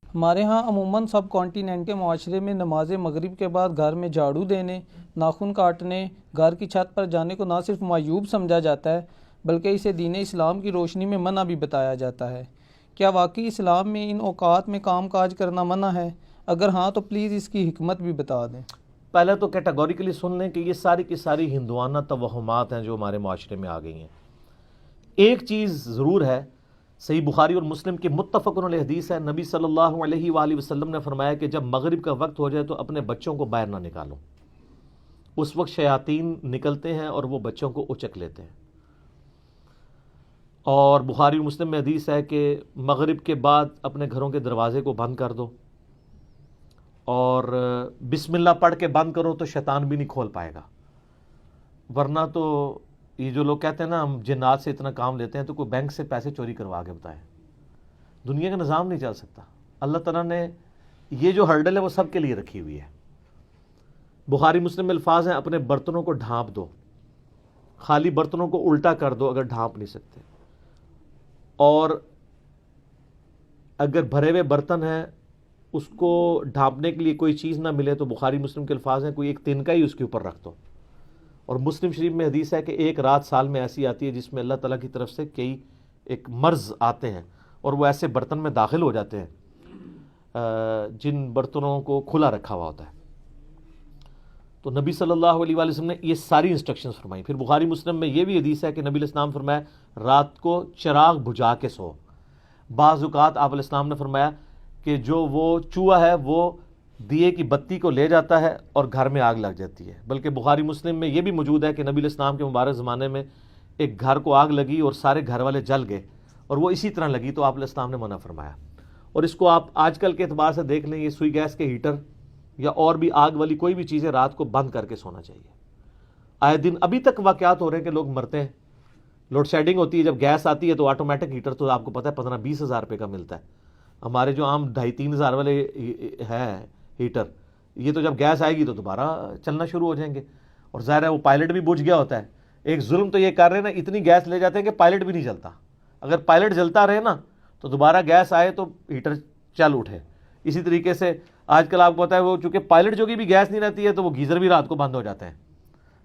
ہمارے ہاں عموماً سب کانٹیننٹ کے معاشرے میں نماز مغرب کے بعد گھر میں جھاڑو دینے، ناخن کاٹنے، گھر کی چھت پر جانے کو نہ صرف معیوب سمجھا جاتا ہے بلکہ اسے دین اسلام کی روشنی میں منع بھی بتایا جاتا ہے۔ کیا واقعی اسلام میں ان اوقات میں کام کاج کرنا منع ہے؟ اگر ہاں تو پلیز اس کی حکمت بھی بتا دیں۔ پہلے تو کیٹاگوریکلی سن لیں کہ یہ ساری کی ساری ہندوانہ توہمات ہیں جو ہمارے معاشرے میں آ گئی ہیں۔ ایک چیز ضرور ہے، صحیح بخاری اور مسلم کی متفق علیہ حدیث ہے، نبی صلی اللہ علیہ وآلہ وسلم نے فرمایا کہ جب مغرب کا وقت ہو جائے تو اپنے بچوں کو باہر نہ نکالو۔ اس وقت شیاطین نکلتے ہیں اور وہ بچوں کو اچک لیتے ہیں۔ اور بخاری اور مسلم میں حدیث ہے کہ مغرب کے بعد اپنے گھروں کے دروازے کو بند کر دو، اور بسم اللہ پڑھ کے بند کرو تو شیطان بھی نہیں کھول پائے گا، ورنہ تو یہ جو لوگ کہتے ہیں نا ہم جنات سے اتنا کام لیتے ہیں، تو کوئی بینک سے پیسے چوری کروا کے بتائیں، دنیا کا نظام نہیں چل سکتا۔ اللہ تعالیٰ نے یہ جو ہرڈل ہے وہ سب کے لیے رکھی ہوئی ہے۔ بخاری مسلم میں الفاظ ہیں، اپنے برتنوں کو ڈھانپ دو، خالی برتنوں کو الٹا کر دو اگر ڈھانپ نہیں سکتے، اور اگر بھرے ہوئے برتن ہیں اس کو ڈھانپنے کے لیے کوئی چیز نہ ملے تو بخاری مسلم کے الفاظ ہیں کوئی ایک تنکا ہی اس کے اوپر رکھ دو۔ اور مسلم شریف میں حدیث ہے کہ ایک رات سال میں ایسی آتی ہے جس میں اللہ تعالیٰ کی طرف سے کئی ایک مرض آتے ہیں اور وہ ایسے برتن میں داخل ہو جاتے ہیں جن برتنوں کو کھلا رکھا ہوا ہوتا ہے۔ تو نبی صلی اللہ علیہ وآلہ وسلم نے یہ ساری انسٹرکشنز فرمائی۔ پھر بخاری مسلم میں یہ بھی حدیث ہے کہ نبی علیہ السلام فرمایا رات کو چراغ بجھا کے سو۔ بعض اوقات آپ علیہ السلام نے فرمایا کہ جو وہ چوہا ہے وہ دیے کی بتی کو لے جاتا ہے اور گھر میں آگ لگ جاتی ہے۔ بلکہ بخاری مسلم میں یہ بھی موجود ہے کہ نبی علیہ السلام کے مبارک زمانے میں ایک گھر کو آگ لگی اور سارے گھر والے جل گئے، اور وہ اسی طرح لگی تو آپ علیہ السلام نے منع فرمایا۔ اور اس کو آپ آج کل کے اعتبار سے دیکھ لیں، یہ سوئی گیس کے ہیٹر یا اور بھی آگ والی کوئی بھی چیزیں رات کو بند کر کے سونا چاہیے۔ آئے دن ابھی تک واقعات ہو رہے ہیں کہ لوگ مرتے ہیں۔ لوڈ شیڈنگ ہوتی ہے، جب گیس آتی ہے تو آٹومیٹک ہیٹر تو آپ کو پتہ ہے 15-20 ہزار روپے کا ملتا ہے۔ ہمارے جو عام 2,500-3 ہزار والے ہیں ہیٹر، یہ تو جب گیس آئے گی تو دوبارہ چلنا شروع ہو جائیں گے، اور ظاہر ہے وہ پائلٹ بھی بجھ گیا ہوتا ہے۔ ایک ظلم تو یہ کر رہے ہیں نا، اتنی گیس لے جاتے ہیں کہ پائلٹ بھی نہیں چلتا۔ اگر پائلٹ جلتا رہے نا تو دوبارہ گیس آئے تو ہیٹر چل اٹھے۔ اسی طریقے سے آج کل آپ کو پتہ ہے وہ چونکہ پائلٹ جو کہ بھی گیس نہیں رہتی ہے تو وہ گیزر بھی رات کو بند ہو جاتے ہیں،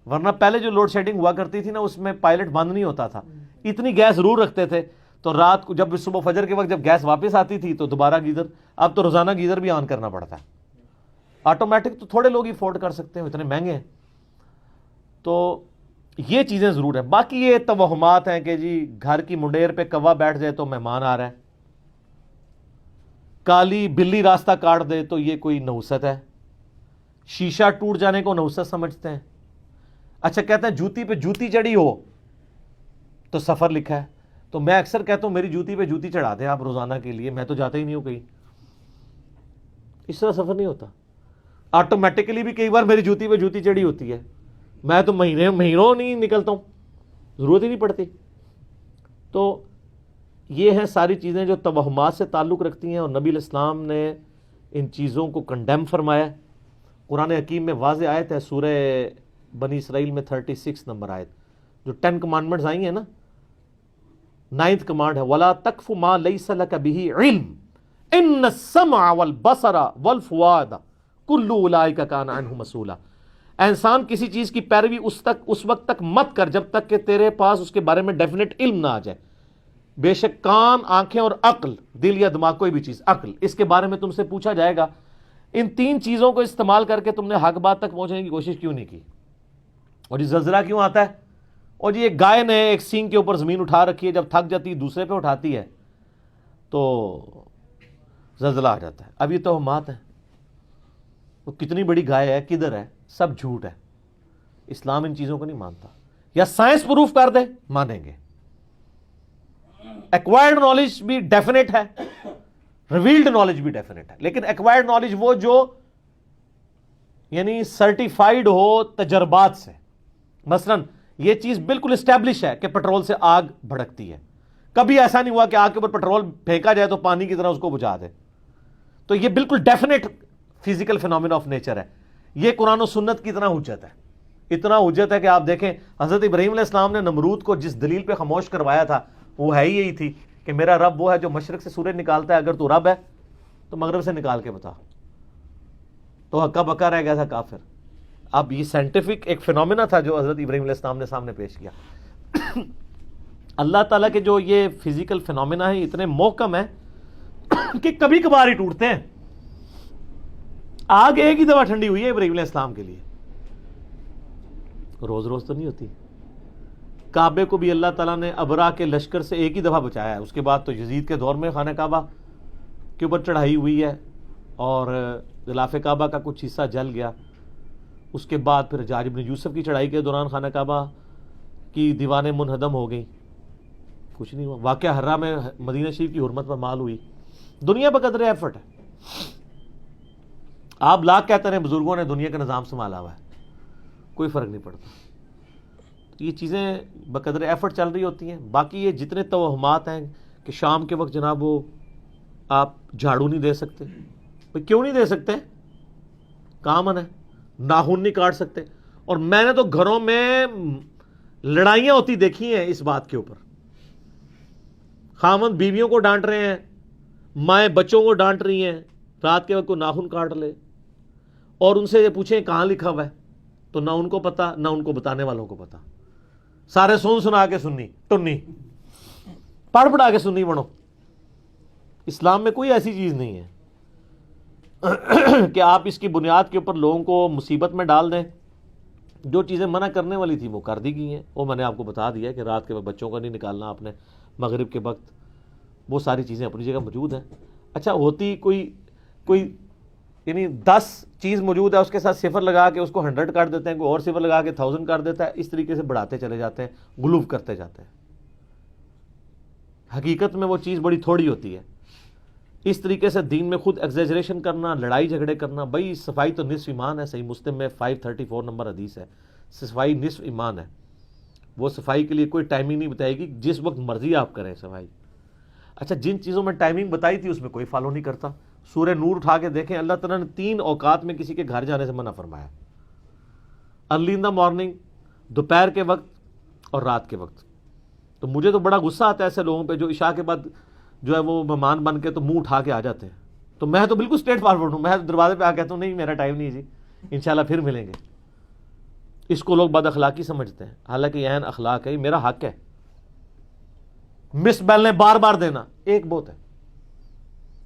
ورنہ پہلے جو لوڈ شیڈنگ ہوا کرتی تھی نا اس میں پائلٹ بند نہیں ہوتا تھا، اتنی گیس ضرور رکھتے تھے تو رات کو جب صبح فجر کے وقت جب گیس واپس آتی تھی تو دوبارہ گیزر، اب تو روزانہ گیزر بھی آن کرنا پڑتا ہے۔ آٹومیٹک تو تھوڑے لوگ ہی افورڈ کر سکتے ہیں، اتنے مہنگے ہیں۔ تو یہ چیزیں ضرور ہیں۔ باقی یہ توہمات ہیں کہ جی گھر کی منڈیر پہ کوا بیٹھ جائے تو مہمان آ رہا ہے، کالی بلی راستہ کاٹ دے تو یہ کوئی نحوست ہے، شیشہ ٹوٹ جانے کو نحوست سمجھتے ہیں۔ اچھا کہتے ہیں جوتی پہ جوتی چڑھی ہو تو سفر لکھا ہے، تو میں اکثر کہتا ہوں میری جوتی پہ جوتی چڑھا دیں آپ روزانہ کے لیے، میں تو جاتا ہی نہیں ہوں کہیں۔ اس طرح سفر نہیں ہوتا، آٹومیٹکلی بھی کئی بار میری جوتی پہ جوتی چڑھی ہوتی ہے، میں تو مہینوں نہیں نکلتا ہوں، ضرورت ہی نہیں پڑتی۔ تو یہ ہیں ساری چیزیں جو توہمات سے تعلق رکھتی ہیں، اور نبی علیہ السلام نے ان چیزوں کو کنڈیم فرمایا۔ قرآن حکیم میں واضح آیت ہے، سورہ بنی اسرائیل میں 36 نمبر آیت، جو 10 کمانڈمنٹس آئی ہیں نا، 9th کمانڈ ہے وَلَا تَقْفُ مَا لَيْسَ لَكَ بِهِ عِلْمٌ إِنَّ السَّمْعَ وَالْبَصَرَ وَالْفُؤَادَ كُلُّ أُولَٰئِكَ كَانَ عَنْهُ مَسْئُولًا۔ اے انسان کسی چیز کی پیروی اس وقت تک مت کر جب تک کہ تیرے پاس اس کے بارے میں ڈیفینیٹ علم نہ آ جائے۔ بے شک کان، آنکھیں اور عقل، دل یا دماغ کوئی بھی چیز، عقل، اس کے بارے میں تم سے پوچھا جائے گا۔ ان 3 چیزوں کو استعمال کر کے تم نے حق بات تک پہنچنے کی کوشش کیوں نہیں کی؟ اور یہ زلزلہ کیوں آتا ہے؟ اور جی ایک گائے نے ایک سینگ کے اوپر زمین اٹھا رکھی ہے، جب تھک جاتی ہے دوسرے پہ اٹھاتی ہے تو زلزلہ آ جاتا ہے۔ اب یہ توہمات ہیں، وہ کتنی بڑی گائے ہے، کدھر ہے، سب جھوٹ ہے۔ اسلام ان چیزوں کو نہیں مانتا، یا سائنس پروف کر دے مانیں گے۔ ایکوائرڈ نالج بھی ڈیفینیٹ ہے، ریویلڈ نالج بھی ڈیفینیٹ ہے، لیکن ایکوائرڈ نالج وہ جو یعنی سرٹیفائیڈ ہو تجربات سے۔ مثلا یہ چیز بالکل اسٹیبلش ہے کہ پیٹرول سے آگ بھڑکتی ہے، کبھی ایسا نہیں ہوا کہ آگ کے اوپر پیٹرول پھینکا جائے تو پانی کی طرح اس کو بجھا دے، تو یہ بالکل definite physical phenomena of nature ہے۔ یہ قرآن و سنت کی طرح حجت ہے، اتنا حجت ہے کہ آپ دیکھیں حضرت ابراہیم علیہ السلام نے نمرود کو جس دلیل پہ خاموش کروایا تھا وہ ہے ہی یہی تھی کہ میرا رب وہ ہے جو مشرق سے سورج نکالتا ہے، اگر تو رب ہے تو مغرب سے نکال کے بتا، تو ہکا بکا رہ گیا تھا کافر. اب یہ سائنٹیفک ایک فینومینا تھا جو حضرت ابراہیم علیہ السلام نے سامنے پیش کیا. اللہ تعالیٰ کے جو یہ فزیکل فینومینا ہیں اتنے محکم ہیں کہ کبھی کبھار ہی ٹوٹتے ہیں. آگ ایک ہی دفعہ ٹھنڈی ہوئی ہے ابراہیم علیہ السلام کے لیے، روز روز تو نہیں ہوتی. کعبے کو بھی اللہ تعالیٰ نے ابرا کے لشکر سے ایک ہی دفعہ بچایا ہے. اس کے بعد تو یزید کے دور میں خانہ کعبہ کے اوپر چڑھائی ہوئی ہے اور غلاف کعبہ کا کچھ حصہ جل گیا. اس کے بعد پھر حجاج بن یوسف کی چڑھائی کے دوران خانہ کعبہ کی دیواریں منہدم ہو گئیں، کچھ نہیں ہوا. واقعہ حرہ میں مدینہ شریف کی حرمت پر مال ہوئی. دنیا بقدر ایفرٹ ہے. آپ لاکھ کہتے ہیں بزرگوں نے دنیا کا نظام سنبھالا ہوا ہے، کوئی فرق نہیں پڑتا. یہ چیزیں بقدر ایفرٹ چل رہی ہوتی ہیں. باقی یہ جتنے توہمات ہیں کہ شام کے وقت جناب وہ آپ جھاڑو نہیں دے سکتے، بھئی کیوں نہیں دے سکتے؟ کامن ہے. ناخن نہیں کاٹ سکتے. اور میں نے تو گھروں میں لڑائیاں ہوتی دیکھی ہیں اس بات کے اوپر. خاوند بیویوں کو ڈانٹ رہے ہیں، مائیں بچوں کو ڈانٹ رہی ہیں رات کے وقت کو ناخن کاٹ لے، اور ان سے یہ پوچھیں کہاں لکھا ہوا ہے تو نہ ان کو پتا نہ ان کو بتانے والوں کو پتا. سارے سنا کے سننی ٹنی پڑھ پڑھا کے سننی بنو. اسلام میں کوئی ایسی چیز نہیں ہے کہ آپ اس کی بنیاد کے اوپر لوگوں کو مصیبت میں ڈال دیں. جو چیزیں منع کرنے والی تھی وہ کر دی گئی ہیں. وہ میں نے آپ کو بتا دیا کہ رات کے وقت بچوں کا نہیں نکالنا آپ نے، مغرب کے وقت وہ ساری چیزیں اپنی جگہ موجود ہیں. اچھا ہوتی کوئی یعنی 10 چیز موجود ہے، اس کے ساتھ صفر لگا کے اس کو 100 کر دیتے ہیں، کوئی اور صفر لگا کے 1000 کر دیتا ہے. اس طریقے سے بڑھاتے چلے جاتے ہیں، غلوف کرتے جاتے ہیں. حقیقت میں وہ چیز بڑی تھوڑی ہوتی ہے. اس طریقے سے دین میں خود ایگزیجریشن کرنا، لڑائی جھگڑے کرنا. بھائی صفائی تو نصف ایمان ہے. صحیح مسلم میں 534 نمبر حدیث ہے، صفائی نصف ایمان ہے. وہ صفائی کے لیے کوئی ٹائمنگ نہیں بتائے گی، جس وقت مرضی آپ کریں صفائی. اچھا جن چیزوں میں ٹائمنگ بتائی تھی اس میں کوئی فالو نہیں کرتا. سورہ نور اٹھا کے دیکھیں، اللہ تعالیٰ نے 3 اوقات میں کسی کے گھر جانے سے منع فرمایا: ارلی ان دا مارننگ، دوپہر کے وقت اور رات کے وقت. تو مجھے تو بڑا غصہ آتا ہے ایسے لوگوں پہ جو عشاء کے بعد جو ہے وہ مہمان بن کے تو منہ اٹھا کے آ جاتے ہیں. تو میں تو بالکل اسٹریٹ فارورڈ ہوں. میں دروازے پہ آ کہتا ہوں نہیں میرا ٹائم نہیں جی، انشاءاللہ پھر ملیں گے. اس کو لوگ بد اخلاقی سمجھتے ہیں، حالانکہ یہ عین اخلاق ہے، یہ میرا حق ہے. مس بیل نے بار بار دینا ایک بہت ہے.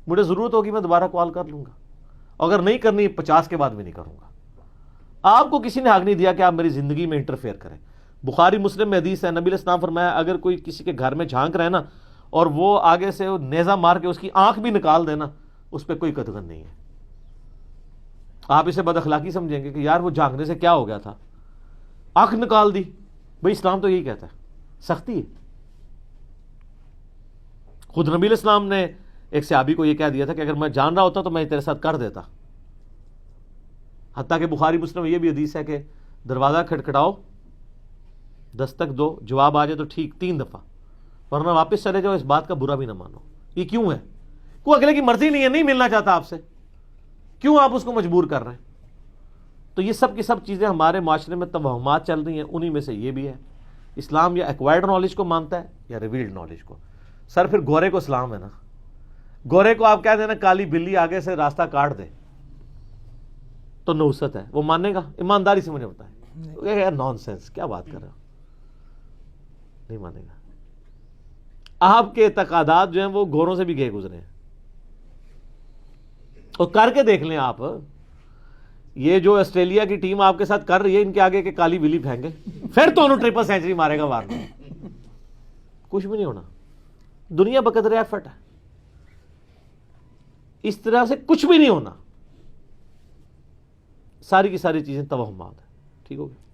مجھے ضرورت ہوگی میں دوبارہ کال کر لوں گا، اگر نہیں کرنی 50 کے بعد بھی نہیں کروں گا. آپ کو کسی نے حق نہیں دیا کہ آپ میری زندگی میں انٹرفیئر کریں. بخاری مسلم میں حدیث ہے، نبی علیہ السلام فرمایا اگر کوئی کسی کے گھر میں جھانک رہے نا اور وہ آگے سے نیزہ مار کے اس کی آنکھ بھی نکال دینا، اس پہ کوئی قدغن نہیں ہے. آپ اسے بد اخلاقی سمجھیں گے کہ یار وہ جھانکنے سے کیا ہو گیا تھا، آنکھ نکال دی. بھئی اسلام تو یہی کہتا ہے، سختی ہے. خود نبی علیہ السلام نے ایک صحابی کو یہ کہہ دیا تھا کہ اگر میں جان رہا ہوتا تو میں تیرے ساتھ کر دیتا. حتیٰ کہ بخاری مسلم میں یہ بھی حدیث ہے کہ دروازہ کھٹکھٹاؤ، دستک دو، جواب آ جائے تو ٹھیک 3 دفعہ، ورنہ واپس چلے جاؤ، اس بات کا برا بھی نہ مانو. یہ کیوں ہے؟ کوئی اگلے کی مرضی نہیں ہے، نہیں ملنا چاہتا آپ سے، کیوں آپ اس کو مجبور کر رہے ہیں؟ تو یہ سب کی سب چیزیں ہمارے معاشرے میں توہمات چل رہی ہیں. انہی میں سے یہ بھی ہے. اسلام یا ایکوائرڈ نالج کو مانتا ہے یا ریویلڈ نالج کو. سر پھر گورے کو اسلام ہے نا. گورے کو آپ کہہ دینا کالی بلی آگے سے راستہ کاٹ دے تو نحوست ہے، وہ مانے گا؟ ایمانداری سے مجھے بتائیں. یار نان سینس، کیا بات کر رہے ہو؟ نہیں مانے گا. آپ کے اعتقادات جو ہیں وہ گوروں سے بھی گئے گزرے ہیں. اور کر کے دیکھ لیں آپ، یہ جو آسٹریلیا کی ٹیم آپ کے ساتھ کر رہی ہے، ان کے آگے کہ کالی بلی پھینکے پھر تو انہوں 3 سینچری مارے گا وارنا. کچھ بھی نہیں ہونا. دنیا بقدر ایفرٹ ہے، اس طرح سے کچھ بھی نہیں ہونا. ساری کی ساری چیزیں توہمات ہیں. ٹھیک ہو گیا؟